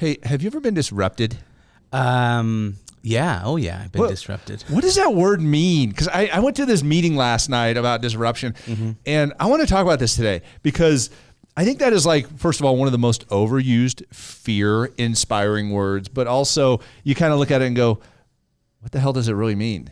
Hey, have you ever been disrupted? Yeah. Oh, yeah. I've been disrupted. What does that word mean? Because I went to this meeting last night about disruption, and I want to talk about this today because I think that is like, first of all, one of the most overused fear-inspiring words, but also you kind of look at it and go, what the hell does it really mean?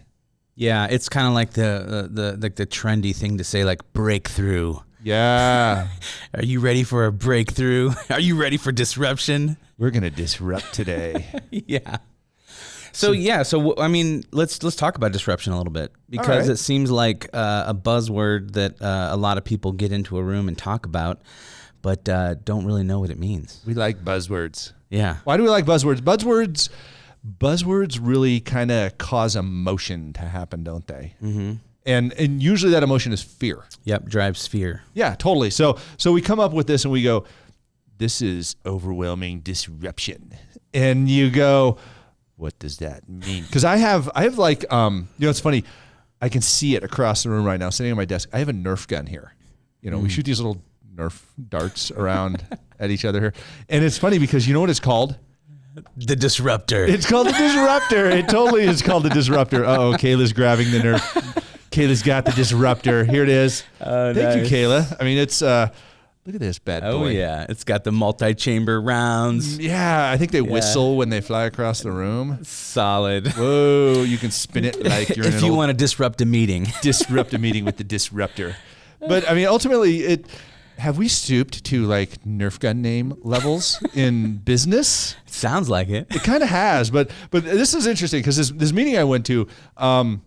Yeah, it's kind of like the trendy thing to say, like breakthrough. Yeah. Are you ready for a breakthrough? Are you ready for disruption? We're going to disrupt today. Yeah. So I mean, let's talk about disruption a little bit because it seems like a buzzword that a lot of people get into a room and talk about, but don't really know what it means. We like buzzwords. Yeah. Why do we like buzzwords? Buzzwords really kind of cause emotion to happen, don't they? Mm-hmm. And usually that emotion is fear. Yep, drives fear. Yeah, totally. So we come up with this and we go, this is overwhelming disruption. And you go, what does that mean? Because I have like, it's funny. I can see it across the room right now, sitting on my desk. I have a Nerf gun here. We shoot these little Nerf darts around at each other here. And it's funny because you know what it's called? The disruptor. It's called the disruptor. It totally is called the disruptor. Uh-oh, Kayla's grabbing the Nerf. Kayla's got the disruptor. Here it is. Thank you, Kayla. I mean, it's... Look at this bad boy. Oh, yeah. It's got the multi-chamber rounds. Yeah, I think they whistle when they fly across the room. Solid. Whoa, you can spin it like you're if you want to disrupt a meeting. Disrupt a meeting with the disruptor. But, I mean, ultimately, have we stooped to, like, Nerf gun name levels in business? It sounds like it. It kind of has. But this is interesting because this meeting I went to, a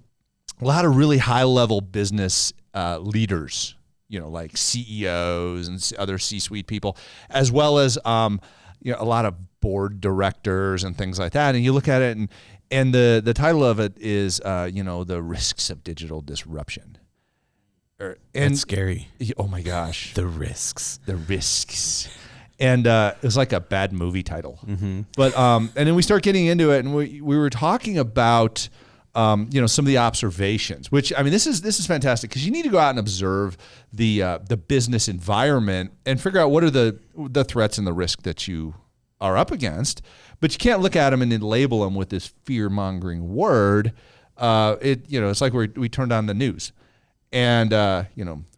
lot of really high-level business leaders, like CEOs and other C-suite people, as well as, a lot of board directors and things like that. And you look at it and the title of it is, the risks of digital disruption. That's scary. Oh my gosh. The risks. And it was like a bad movie title. Mm-hmm. But, and then we start getting into it and we were talking about, some of the observations, which, I mean, this is fantastic because you need to go out and observe the business environment and figure out what are the threats and the risk that you are up against. But you can't look at them and then label them with this fear-mongering word. It's like we turned on the news and,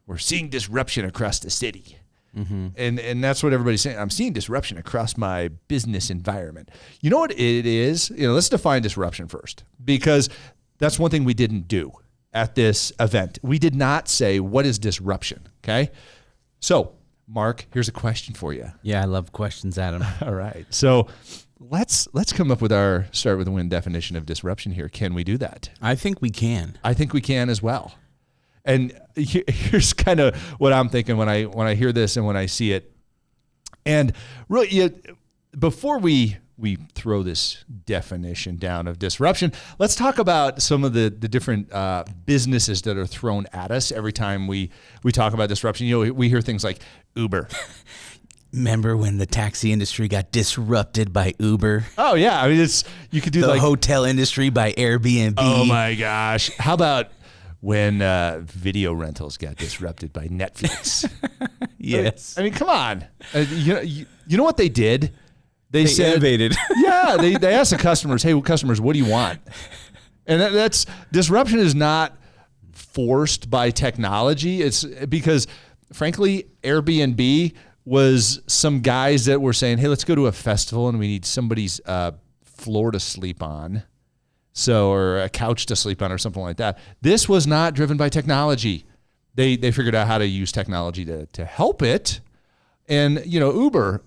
we're seeing disruption across the city. Mm-hmm. And that's what everybody's saying. I'm seeing disruption across my business environment. You know what it is? Let's define disruption first, because that's one thing we didn't do at this event. We did not say, what is disruption? Okay. So, Mark, here's a question for you. Yeah, I love questions, Adam. All right. So let's come up with start with the win definition of disruption here. Can we do that? I think we can. I think we can as well. And here's kind of what I'm thinking when I hear this and when I see it. And really, before we throw this definition down of disruption, let's talk about some of the different businesses that are thrown at us every time we talk about disruption. We hear things like Uber. Remember when the taxi industry got disrupted by Uber? Oh yeah, I mean you could do the hotel industry by Airbnb. Oh my gosh, how about when video rentals got disrupted by Netflix? Yes. I mean, come on. You know what they did? They said, innovated. Yeah, they asked the customers, hey, customers, what do you want? And that's disruption is not forced by technology. It's because, frankly, Airbnb was some guys that were saying, hey, let's go to a festival and we need somebody's floor to sleep on. Or a couch to sleep on or something like that. This was not driven by technology. They figured out how to use technology to help it. And, Uber,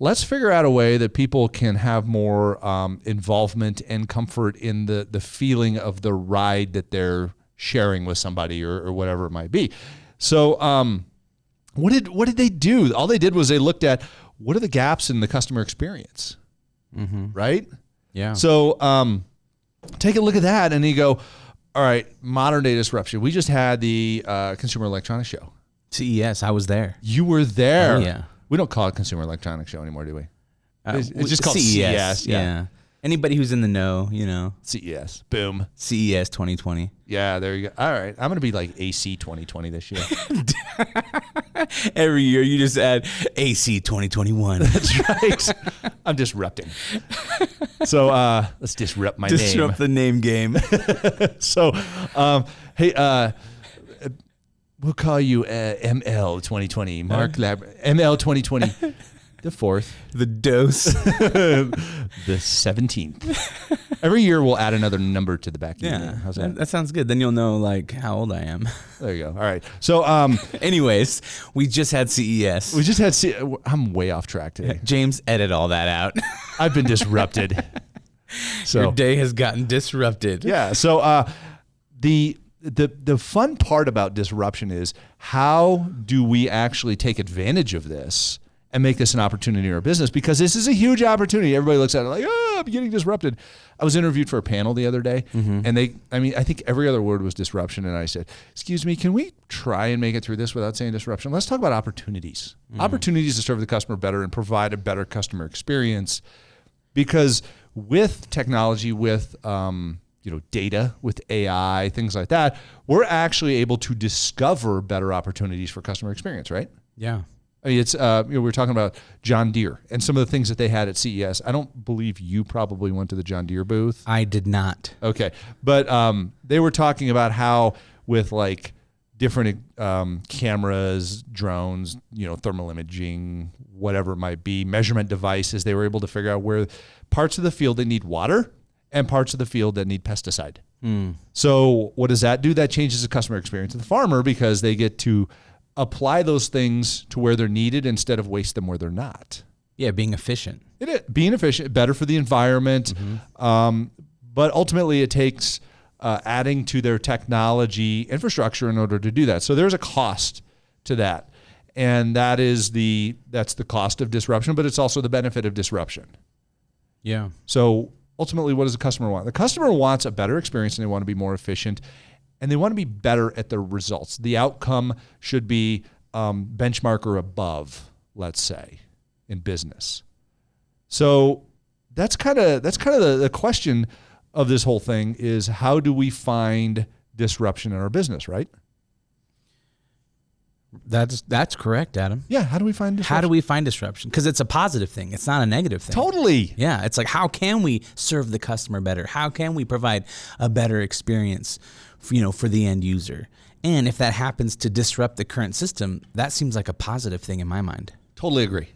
let's figure out a way that people can have more involvement and comfort in the feeling of the ride that they're sharing with somebody or whatever it might be. So what did they do? All they did was they looked at what are the gaps in the customer experience, right? Yeah. So take a look at that and you go, all right, modern day disruption. We just had the Consumer Electronics Show. CES, I was there. You were there. Oh, yeah. We don't call it Consumer Electronics Show anymore, do we? It's just called CES. CES. Yeah. Anybody who's in the know, CES. Boom. CES 2020. Yeah, there you go. All right. I'm going to be like AC 2020 this year. Every year you just add AC 2021. That's right. I'm disrupting. So let's disrupt my name. Disrupt the name game. So, hey, we'll call you ML 2020, Mark ML 2020, the 4th. The dose. The 17th. Every year we'll add another number to the back of your name. How's that? That sounds good. Then you'll know like how old I am. There you go. All right. So, anyways, we just had CES. I'm way off track today. James, edit all that out. I've been disrupted. So your day has gotten disrupted. Yeah. So, the fun part about disruption is how do we actually take advantage of this and make this an opportunity in our business? Because this is a huge opportunity. Everybody looks at it like, oh, I'm getting disrupted. I was interviewed for a panel the other day, and I think every other word was disruption. And I said, excuse me, can we try and make it through this without saying disruption? Let's talk about opportunities. Opportunities to serve the customer better and provide a better customer experience. Because with technology, with data, with AI, things like that, we're actually able to discover better opportunities for customer experience, right? Yeah. I mean, it's we were talking about John Deere and some of the things that they had at CES. I don't believe you probably went to the John Deere booth. I did not. Okay, but they were talking about how with like different cameras, drones, thermal imaging, whatever it might be, measurement devices, they were able to figure out where parts of the field that need water and parts of the field that need pesticide. So what does that do? That changes the customer experience of the farmer because they get to apply those things to where they're needed instead of waste them where they're not. Yeah, being efficient. It is. Being efficient, better for the environment. But ultimately it takes adding to their technology infrastructure in order to do that. So there's a cost to that. And that's the cost of disruption, but it's also the benefit of disruption. Yeah. So ultimately, what does the customer want? The customer wants a better experience and they want to be more efficient. And they want to be better at their results. The outcome should be benchmark or above, let's say, in business. So that's kind of the question of this whole thing is how do we find disruption in our business, right? That's correct, Adam. Yeah, how do we find disruption? How do we find disruption? Because it's a positive thing. It's not a negative thing. Totally. Yeah, it's like how can we serve the customer better? How can we provide a better experience for the end user? And if that happens to disrupt the current system, that seems like a positive thing in my mind. Totally agree.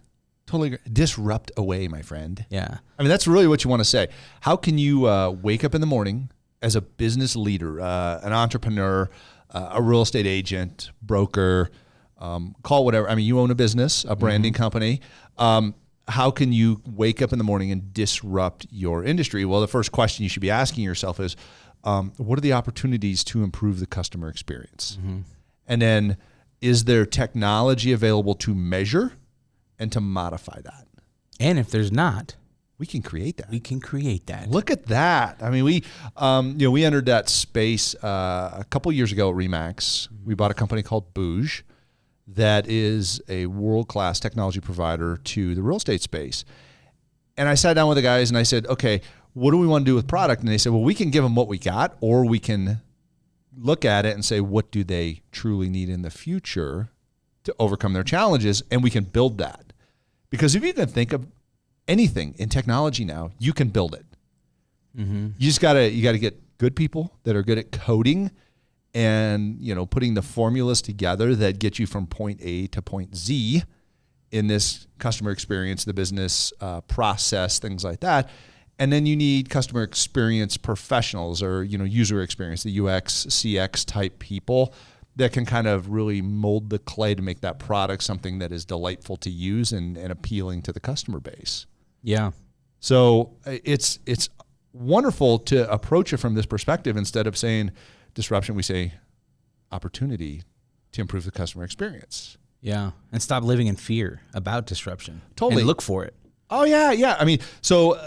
Disrupt away, my friend. Yeah. I mean, that's really what you want to say. How can you wake up in the morning as a business leader, an entrepreneur, a real estate agent, broker, call whatever. I mean, you own a business, a branding company. How can you wake up in the morning and disrupt your industry? Well, the first question you should be asking yourself is, what are the opportunities to improve the customer experience? And then is there technology available to measure and to modify that? And if there's not, we can create that. Look at that. I mean, we entered that space a couple years ago at Remax. We bought a company called Bouge that is a world-class technology provider to the real estate space. And I sat down with the guys and I said, okay, what do we want to do with product? And they said, well, we can give them what we got, or we can look at it and say, what do they truly need in the future to overcome their challenges? And we can build that. Because if you can think of anything in technology now, you can build it. You just gotta get good people that are good at coding and putting the formulas together that get you from point A to point Z in this customer experience, the business process, things like that. And then you need customer experience professionals or user experience, the UX, CX type people that can kind of really mold the clay to make that product something that is delightful to use and appealing to the customer base. Yeah. So it's wonderful to approach it from this perspective. Instead of saying disruption, we say opportunity to improve the customer experience. Yeah. And stop living in fear about disruption. Totally. And look for it. Oh, yeah. I mean, so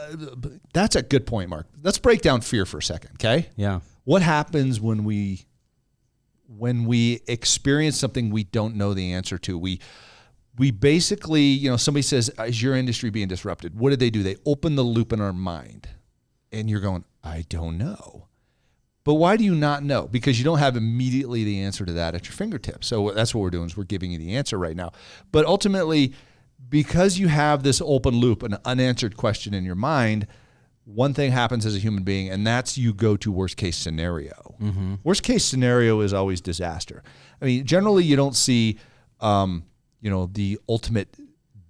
that's a good point, Mark. Let's break down fear for a second, okay? Yeah. What happens when we experience something we don't know the answer to? We basically, somebody says, is your industry being disrupted? What do? They open the loop in our mind. And you're going, I don't know. But why do you not know? Because you don't have immediately the answer to that at your fingertips. So that's what we're doing is we're giving you the answer right now. But ultimately, because you have this open loop, an unanswered question in your mind, one thing happens as a human being, and that's you go to worst case scenario. Worst case scenario is always disaster. I mean, generally you don't see, the ultimate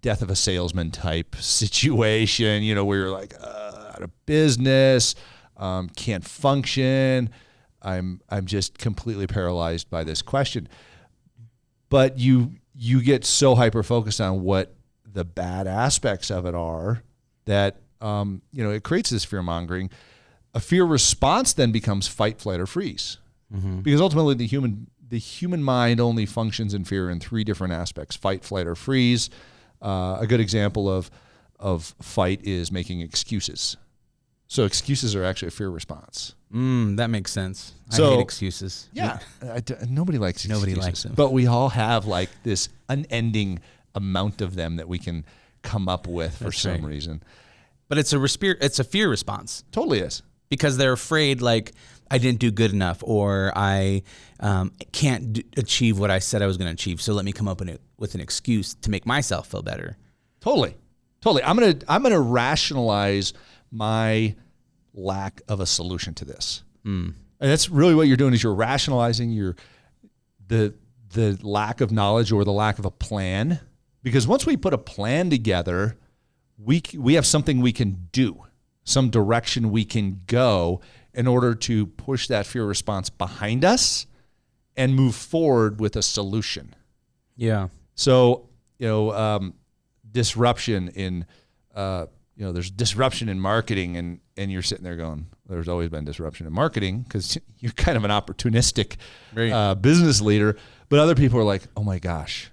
death of a salesman type situation, where you're like out of business, can't function. I'm just completely paralyzed by this question. But you get so hyper focused on what the bad aspects of it are that it creates this fear mongering. A fear response then becomes fight, flight, or freeze, because ultimately the human mind only functions in fear in three different aspects: fight, flight, or freeze. A good example of fight is making excuses. So excuses are actually a fear response. That makes sense. I hate excuses. Yeah. Nobody likes excuses. Nobody likes them. But we all have like this unending amount of them that we can come up with for some reason. But it's a fear response. Totally is. Because they're afraid, like, I didn't do good enough, or I can't achieve what I said I was going to achieve. So let me come up with an excuse to make myself feel better. Totally. I'm gonna rationalize my lack of a solution to this. And that's really what you're doing, is you're rationalizing the lack of knowledge or the lack of a plan. Because once we put a plan together, we have something we can do, some direction we can go in order to push that fear response behind us and move forward with a solution. Yeah. So, disruption in, there's disruption in marketing, and you're sitting there going, there's always been disruption in marketing, because you're kind of an opportunistic business leader. But other people are like, oh my gosh.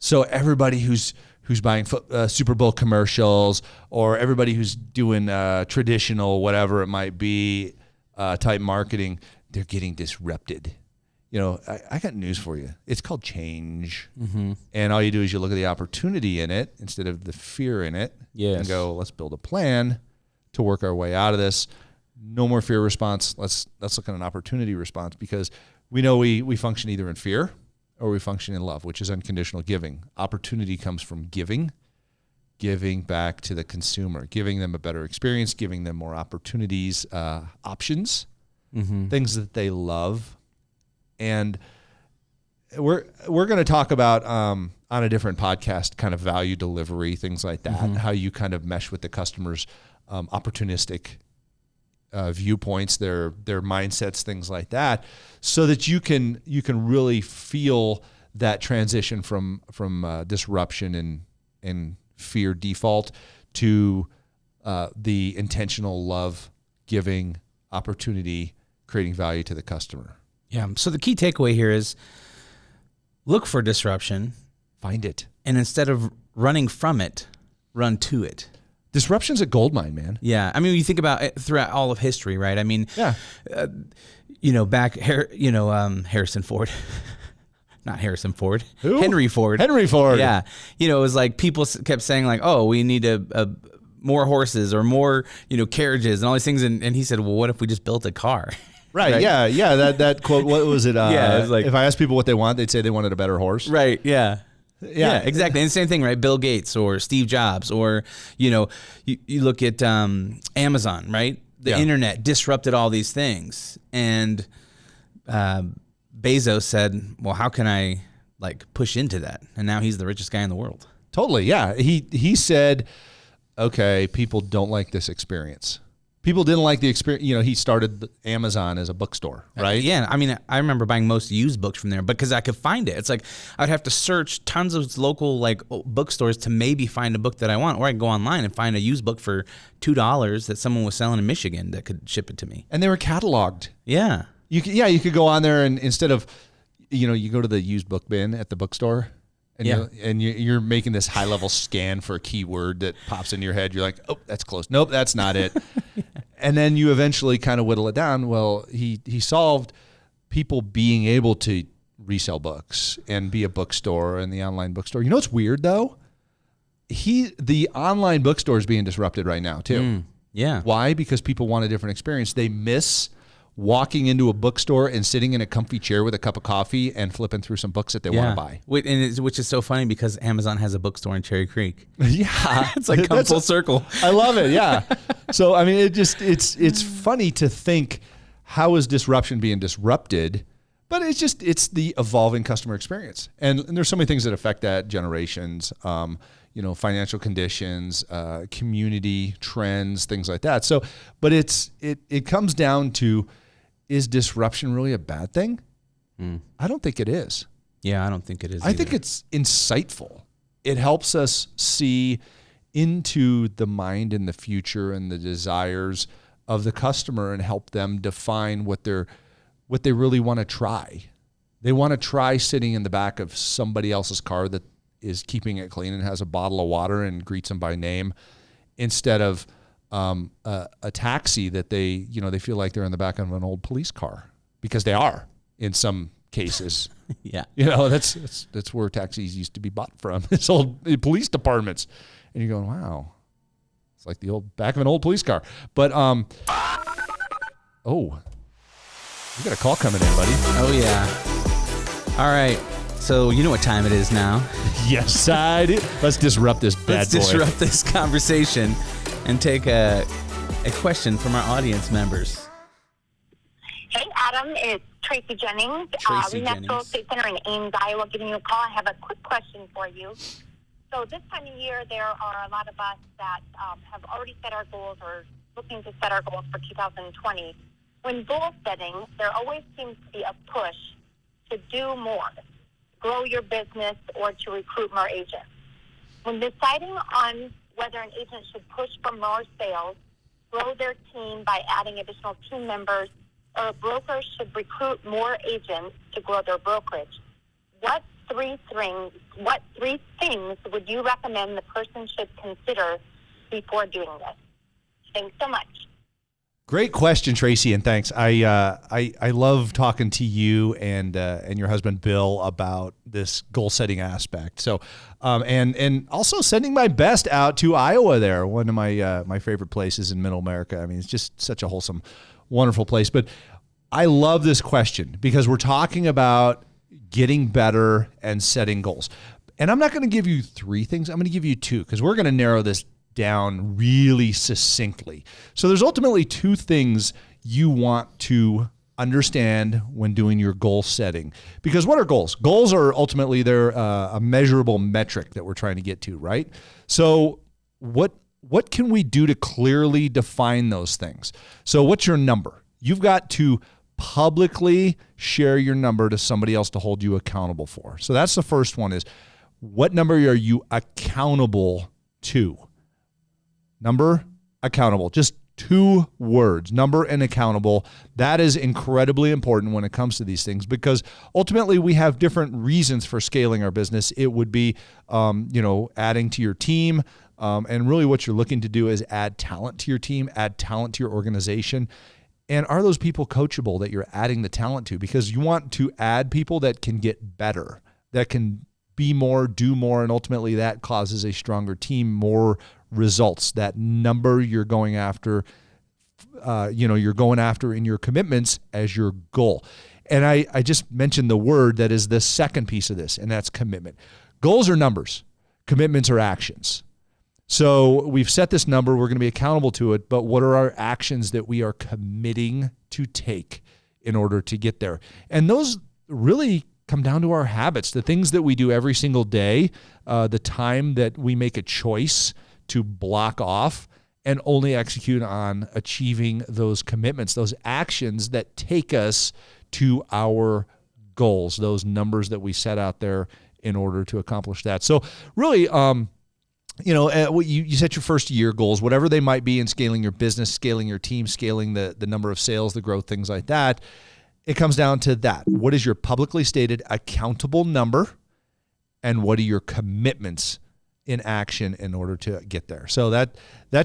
So everybody who's buying Super Bowl commercials, or everybody who's doing traditional, whatever it might be, type marketing, they're getting disrupted. I got news for you. It's called change. And all you do is you look at the opportunity in it instead of the fear in it. Yes. And go, let's build a plan to work our way out of this. No more fear response. Let's look at an opportunity response, because we know we function either in fear or we function in love, which is unconditional giving. Opportunity comes from giving back to the consumer, giving them a better experience, giving them more opportunities, options, things that they love. And we're going to talk about on a different podcast kind of value delivery, things like that, how you kind of mesh with the customer's opportunistic viewpoints, their mindsets, things like that, so that you can really feel that transition from disruption and fear default to the intentional love, giving, opportunity, creating value to the customer. Yeah. So the key takeaway here is look for disruption. Find it. And instead of running from it, run to it. Disruption's a goldmine, man. Yeah. I mean, when you think about it throughout all of history, right? I mean, Harrison Ford. Not Harrison Ford. Who? Henry Ford. Henry Ford. Yeah. It was like people kept saying like, oh, we need more horses or more, carriages and all these things. And he said, well, what if we just built a car? Right. Yeah. That quote, what was it? It was like, if I asked people what they want, they'd say they wanted a better horse. Right. Yeah. Yeah, exactly. And the same thing, right? Bill Gates or Steve Jobs, or, you look at Amazon, right? The internet disrupted all these things. And Bezos said, well, how can I push into that? And now he's the richest guy in the world. Totally. Yeah. He said, okay, people don't like this experience. People didn't like the experience. He started Amazon as a bookstore, right? Yeah. I mean, I remember buying most used books from there because I could find it. It's like I'd have to search tons of local bookstores to maybe find a book that I want, or I could go online and find a used book for $2 that someone was selling in Michigan that could ship it to me. And they were cataloged. Yeah. You could go on there, and instead of, you go to the used book bin at the bookstore. And you're making this high level scan for a keyword that pops into your head. You're like, oh, that's close. Nope, that's not it. And then you eventually kind of whittle it down. Well, he solved people being able to resell books and be a bookstore and the online bookstore. You know what's weird though? The online bookstore is being disrupted right now too. Yeah. Why? Because people want a different experience. They miss walking into a bookstore and sitting in a comfy chair with a cup of coffee and flipping through some books that they want to buy. Which is so funny because Amazon has a bookstore in Cherry Creek. Yeah. It's like come full circle. I love it. Yeah. So, I mean, it's funny to think, how is disruption being disrupted? But it's the evolving customer experience. And there's so many things that affect that: generations, financial conditions, community trends, things like that. So, but it comes down to, is disruption really a bad thing? I don't think it is. Yeah, I don't think it is. I think it's insightful. It helps us see into the mind and the future and the desires of the customer and help them define what they really want to try. They want to try sitting in the back of somebody else's car that is keeping it clean and has a bottle of water and greets them by name, instead of a taxi that they feel like they're in the back of an old police car, because they are in some cases. Yeah. That's where taxis used to be bought from. It's old police departments. And you're going, wow, it's like the old back of an old police car. But, you got a call coming in, buddy. Oh, yeah. All right. So you know what time it is now. Yes, I do. Let's disrupt this bad boy. Let's disrupt this conversation and take a question from our audience members. Hey, Adam. It's Tracy Jennings. Real Estate Center in Ames, Iowa, giving you a call. I have a quick question for you. So this time of year, there are a lot of us that have already set our goals or looking to set our goals for 2020. When goal setting, there always seems to be a push to do more, grow your business, or to recruit more agents. When deciding on whether an agent should push for more sales, grow their team by adding additional team members, or a broker should recruit more agents to grow their brokerage, what three things would you recommend the person should consider before doing this? Thanks so much. Great question, Tracy, and thanks. I love talking to you and your husband Bill about this goal setting aspect. So, and also sending my best out to Iowa. There, one of my favorite places in Middle America. I mean, it's just such a wholesome, wonderful place. But I love this question because we're talking about getting better and setting goals. And I'm not going to give you three things. I'm going to give you two, because we're going to narrow this down really succinctly. So there's ultimately two things you want to understand when doing your goal setting. Because what are goals? Goals are ultimately, they're a measurable metric that we're trying to get to, right? So what can we do to clearly define those things? So what's your number? You've got to publicly share your number to somebody else to hold you accountable for. So that's the first one, is what number are you accountable to? Number, accountable. Just two words, number and accountable. That is incredibly important when it comes to these things, because ultimately we have different reasons for scaling our business. It would be, adding to your team. And really what you're looking to do is add talent to your team, add talent to your organization. And are those people coachable that you're adding the talent to? Because you want to add people that can get better, that can be more, do more, and ultimately that causes a stronger team, more results. That number you're going after, you're going after in your commitments as your goal. And I just mentioned the word that is the second piece of this, and that's commitment. Goals are numbers. Commitments are actions. So we've set this number, we're going to be accountable to it, but what are our actions that we are committing to take in order to get there? And those really come down to our habits, the things that we do every single day, the time that we make a choice to block off and only execute on achieving those commitments, those actions that take us to our goals, those numbers that we set out there in order to accomplish that. So really, you set your first year goals, whatever they might be, in scaling your business, scaling your team, scaling the number of sales, the growth, things like that. It comes down to that. What is your publicly stated accountable number, and what are your commitments in action in order to get there? So that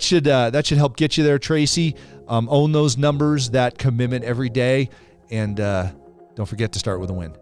should help get you there, Tracy. Own those numbers, that commitment every day, and don't forget to start with a win.